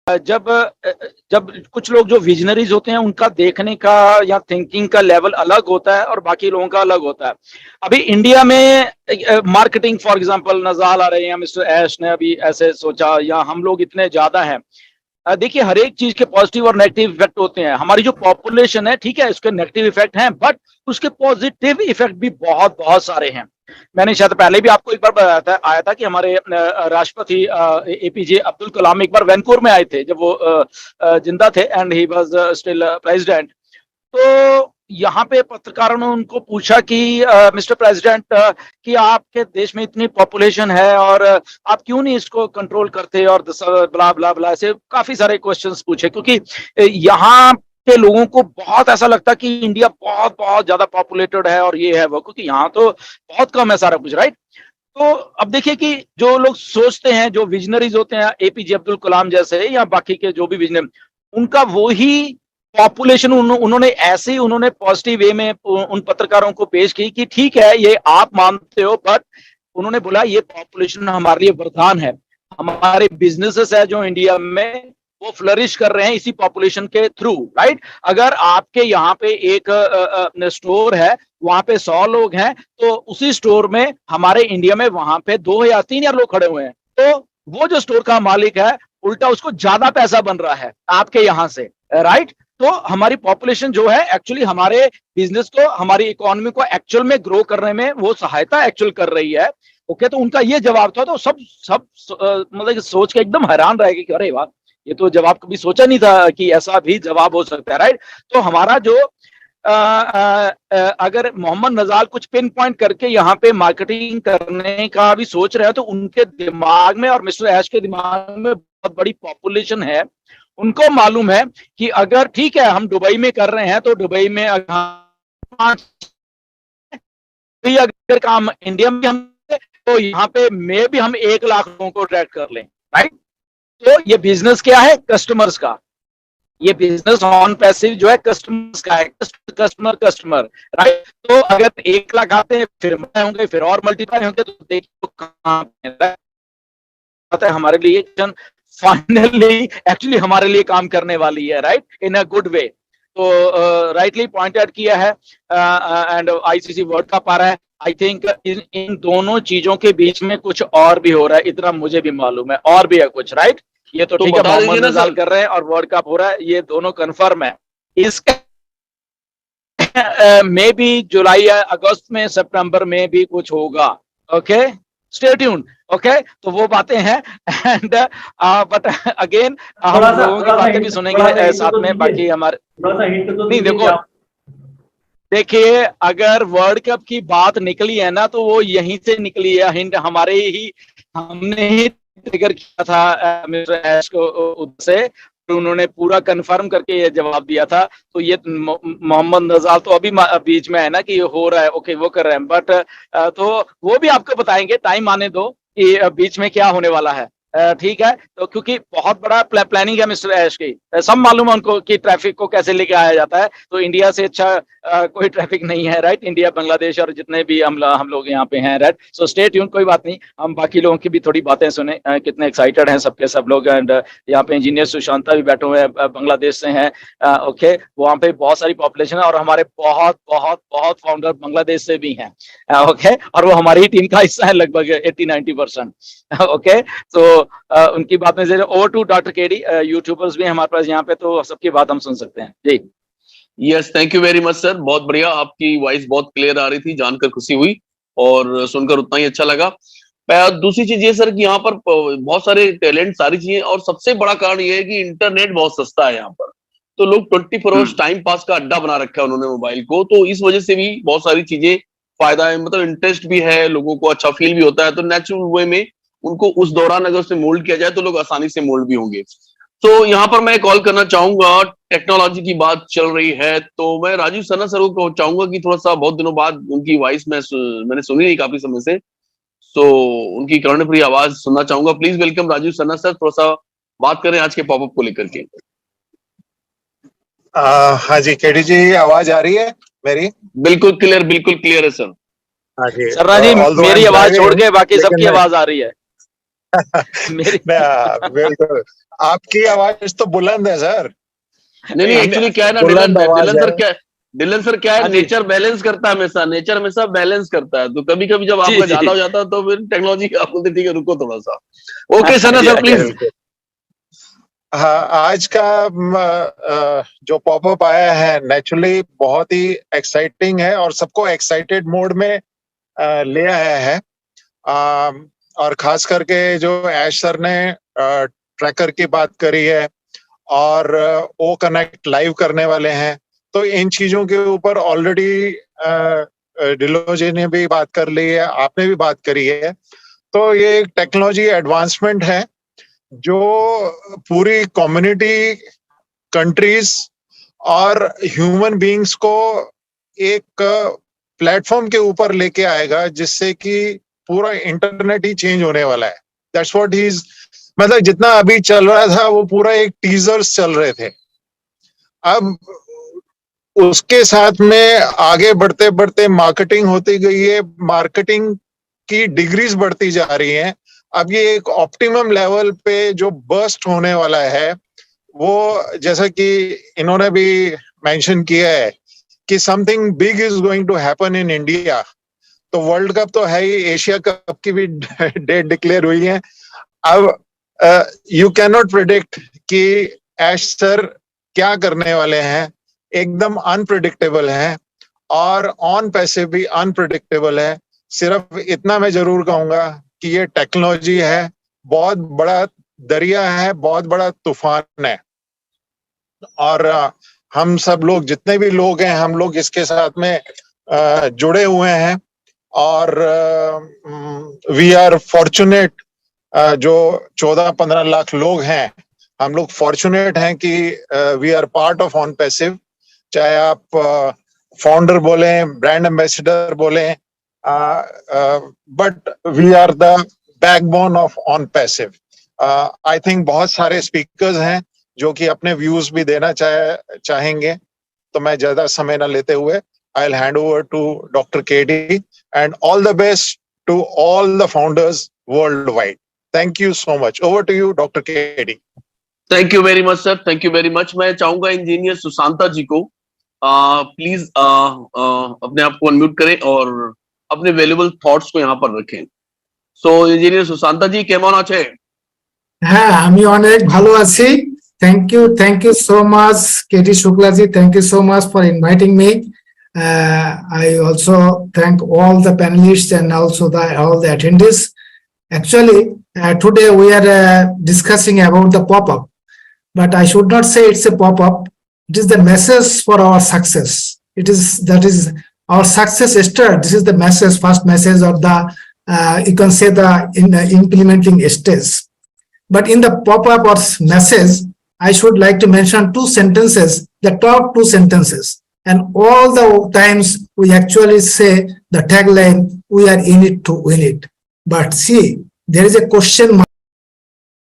जब जब कुछ लोग जो विजनरीज होते हैं उनका देखने का या थिंकिंग का लेवल अलग होता है और बाकी लोगों का अलग होता है। अभी इंडिया में मार्केटिंग फॉर एग्जांपल नजाल आ रहे हैं, मिस्टर ऐश ने अभी ऐसे सोचा, या हम लोग इतने ज्यादा हैं। देखिए हर एक चीज के पॉजिटिव और नेगेटिव इफेक्ट होते हैं। हमारी जो पॉपुलेशन है, ठीक है, उसके नेगेटिव इफेक्ट हैं, बट उसके पॉजिटिव इफेक्ट भी बहुत बहुत सारे हैं। मैंने शायद पहले भी आपको एक बार बताया आया था कि हमारे राष्ट्रपति एपीजे अब्दुल कलाम एक बार वैनकूवर में आए थे जब वो जिंदा थे, and he was still president. तो यहाँ पे पत्रकारों ने उनको पूछा कि मिस्टर प्रेसिडेंट, कि आपके देश में इतनी पॉपुलेशन है और आप क्यों नहीं इसको कंट्रोल करते, और ब्ला ब्ला ब्ला, ऐसे काफी सारे क्वेश्चंस पूछे, क्योंकि यहाँ के लोगों को बहुत ऐसा लगता है कि इंडिया बहुत बहुत ज्यादा पॉपुलेटेड है और ये है वो, क्योंकि यहाँ तो बहुत कम है सारा कुछ, राइट। तो अब देखिए कि जो लोग सोचते हैं, जो विजनरीज होते हैं एपीजे अब्दुल कलाम जैसे या बाकी के जो भी विजनरी, उनका वो ही पॉपुलेशन उन्होंने ऐसे ही उन्होंने पॉजिटिव वे में उन पत्रकारों को पेश की कि ठीक है ये आप मानते हो, बट उन्होंने बोला ये पॉपुलेशन हमारे लिए वरदान है। हमारे बिजनेसेस है जो इंडिया में वो फ्लरिश कर रहे हैं इसी पॉपुलेशन के थ्रू, राइट। अगर आपके यहाँ पे एक स्टोर है, वहां पे 100 लोग हैं, तो उसी स्टोर में हमारे इंडिया में वहां पे 2 या 3 या लोग खड़े हुए हैं, तो वो जो स्टोर का मालिक है उल्टा उसको ज्यादा पैसा बन रहा है आपके यहाँ से, राइट। तो हमारी पॉपुलेशन जो है एक्चुअली हमारे बिजनेस को, हमारी इकोनॉमी को एक्चुअल में ग्रो करने में वो सहायता एक्चुअल कर रही है। ओके, तो उनका ये जवाब था। तो सब सब मतलब सोच के एकदम हैरान रह गए कि अरे वाह, ये तो जवाब कभी सोचा नहीं था कि ऐसा भी जवाब हो सकता है, राइट। तो हमारा जो अगर मोहम्मद नजाल कुछ पिन पॉइंट करके यहाँ पे मार्केटिंग करने का भी सोच रहे हैं, तो उनके दिमाग में और मिस्टर ऐश के दिमाग में बहुत बड़ी पॉपुलेशन है। उनको मालूम है कि अगर ठीक है हम दुबई में कर रहे हैं, तो दुबई में अगर काम इंडिया में हम, तो यहाँ पे में भी हम 1 लाख लोगों को अट्रैक्ट कर लें, राइट। तो ये बिजनेस क्या है? कस्टमर्स का। ये बिजनेस ऑन पैसिव जो है कस्टमर्स का है, कस्टमर, राइट। तो अगर 1 लाख आते हैं, फिर होंगे, फिर और मल्टीप्लाई होंगे, तो देखिए कहां हमारे लिए फाइनली एक्चुअली हमारे लिए काम करने वाली है, right, in a good way. तो राइटली पॉइंटेड किया है, एंड आईसीसी वर्ल्ड कप आ रहा है। आई थिंक इन दोनों चीजों के बीच में कुछ और भी हो रहा है, इतना मुझे भी मालूम है, और भी है कुछ, राइट। ये तो ठीक है, मोहम्मद नजाल कर रहे हैं और वर्ल्ड कप हो रहा है, ये दोनों कंफर्म है। इसका मे बी जुलाई या अगस्त में, सितंबर में भी कुछ होगा। Okay, stay tuned. ओके, तो वो बातें हैं, एंड बट अगेन हम लोगों की बातें भी सुनेंगे साथ में, बाकी हमारे नहीं। देखिए अगर वर्ल्ड कप की बात निकली है ना, तो वो यहीं से निकली है, हिंट हमारे ही, हमने ही ट्रिगर किया था मिस्टर ऐश को से, उन्होंने पूरा कंफर्म करके ये जवाब दिया था। तो ये मोहम्मद नजाल तो अभी बीच में है ना कि ये हो रहा है, ओके वो कर रहे हैं, बट तो वो भी आपको बताएंगे, टाइम आने दो कि बीच में क्या होने वाला है, ठीक है। तो क्योंकि बहुत बड़ा प्लानिंग है मिस्टर ऐश की, सब मालूम है उनको कि ट्रैफिक को कैसे लेके आया जाता है। तो इंडिया से अच्छा कोई ट्रैफिक नहीं है, राइट। इंडिया, बांग्लादेश और जितने भी हम लोग यहाँ पे हैं, राइट। सो स्टे ट्यून, कोई बात नहीं, हम बाकी लोगों की भी थोड़ी बातें सुने, कितने एक्साइटेड हैं सबके सब लोग। एंड यहाँ पे इंजीनियर सुशांता भी बैठे हुए हैं, बांग्लादेश से हैं। ओके, वहाँ पे बहुत सारी पॉपुलेशन है और हमारे बहुत बहुत बहुत फाउंडर बांग्लादेश से भी हैं। ओके, और वो हमारी ही टीम का हिस्सा है लगभग 80-90%। ओके, तो उनकी बात में से over to doctor KD, YouTubers भी हमारे पास यहाँ पे, तो सबकी बात हम सुन सकते हैं जी। Yes, thank you very much sir, बहुत बढ़िया, आपकी वॉइस बहुत क्लियर आ रही थी, जानकर खुशी हुई और सुनकर उतना ही अच्छा लगा। दूसरी चीज ये सर कि यहाँ पर बहुत सारे टैलेंट, सारी चीजें, और सबसे बड़ा कारण ये है कि इंटरनेट बहुत सस्ता है यहाँ पर, तो लोग 24 आवर्स टाइम पास का अड्डा बना रखा है उन्होंने मोबाइल को, तो इस वजह से भी बहुत सारी चीजें फायदा है, मतलब इंटरेस्ट भी है, लोगों को अच्छा फील भी होता है, तो नेचुरल वे में उनको उस दौरान अगर उसे मोल्ड किया जाए तो लोग आसानी से मोल्ड भी होंगे। तो यहाँ पर मैं कॉल करना चाहूंगा, टेक्नोलॉजी की बात चल रही है, तो मैं राजीव सन्ना सर को चाहूंगा कि थोड़ा सा, बहुत दिनों बाद उनकी वॉइस मैंने सुनी नहीं काफी समय से, तो उनकी कर्णप्रिय आवाज सुनना चाहूंगा। Please welcome Rajeev Sanna sir, थोड़ा सा बात करें आज के पॉपअप को लेकर के। हाँ जी, केडी जी, आवाज आ रही है मेरी? बिल्कुल क्लियर है सर। हाँ जी सर जी, मेरी आवाज छोड़ के बाकी सबकी आवाज आ रही है। मेरी बिल्कुल, आपकी आवाज तो बुलंद है सर। नहीं एक्चुअली क्या है ना बुलंद आवाज डिलन सर है। क्या डिलन सर क्या है हाँ जी। नेचर बैलेंस करता है हमेशा नेचर हमेशा बैलेंस करता है तो कभी कभी जब जी, आपका जी। ज्यादा हो जाता है तो फिर टेक्नोलॉजी आप बोलते ठीक है रुको थोड़ा सा ओके सना सर प्लीज बिल्कुल। हाँ, आज का जो पॉपअप आया है नेचुरली बहुत ही एक्साइटिंग है और सबको एक्साइटेड मोड में ले आया है। और खास करके जो ऐश सर ने ट्रैकर की बात करी है और ओ कनेक्ट लाइव करने वाले हैं, तो इन चीजों के ऊपर ऑलरेडी डिलो जी ने भी बात कर ली है, आपने भी बात करी है। तो ये एक टेक्नोलॉजी एडवांसमेंट है जो पूरी कम्युनिटी, कंट्रीज और ह्यूमन बीइंग्स को एक प्लेटफॉर्म के ऊपर लेके आएगा जिससे कि पूरा इंटरनेट ही चेंज होने वाला है। दैट्स व्हाट ही इज, मतलब जितना अभी चल रहा था वो पूरा एक टीजर्स चल रहे थे। अब उसके साथ में आगे बढ़ते बढ़ते मार्केटिंग होती गई है, मार्केटिंग की डिग्रीज बढ़ती जा रही हैं। अब ये एक ऑप्टिमम लेवल पे जो बर्स्ट होने वाला है वो, जैसा कि इन्होंने भी मेंशन किया है कि something big is going to happen in India. तो वर्ल्ड कप तो है ही, एशिया कप की भी डेट डिक्लेयर हुई है। अब यू कैन नॉट प्रिडिक्ट कि ऐश सर क्या करने वाले हैं, एकदम अनप्रिडिक्टेबल है और ऑन पैसे भी अनप्रिडिक्टेबल है। सिर्फ इतना मैं जरूर कहूंगा कि ये टेक्नोलॉजी है, बहुत बड़ा दरिया है, बहुत बड़ा तूफान है और हम सब लोग जितने भी लोग हैं हम लोग इसके साथ में जुड़े हुए हैं और वी आर फॉर्चुनेट। जो 14-15 लाख लोग हैं हम लोग फॉर्चुनेट हैं कि we are part of on passive. चाहे आप फाउंडर बोले, ब्रांड एम्बेसडर बोले, but we are the backbone of on passive. I think बहुत सारे स्पीकर्स हैं जो कि अपने व्यूज भी देना चाहेंगे, तो मैं ज्यादा समय ना लेते हुए I will hand over to doctor KD and all the best to all the founders world wide. Thank you so much. Over to you doctor KD. Thank you very much sir, thank you very much. मैं चाहूंगा engineer Sushanta जी को please अपने आप को unmute करें और अपने valuable thoughts को यहाँ पर रखें। सो इंजीनियर सुशांता जी केमन আছে? হ্যাঁ, আমি অনেক ভালো আছি। Thank you so much K T Shuklaji, thank you so much for inviting me. I also thank all the panelists and also all the attendees. Actually, today we are discussing about the pop-up, but I should not say it's a pop-up. It is the message for our success. That is our success start. This is the message, first message of the you can say in the implementing stage. But in the pop-up or message, I should like to mention two sentences, the top two sentences. And all the times we actually say the tagline, we are in it to win it. But see, there is a question mark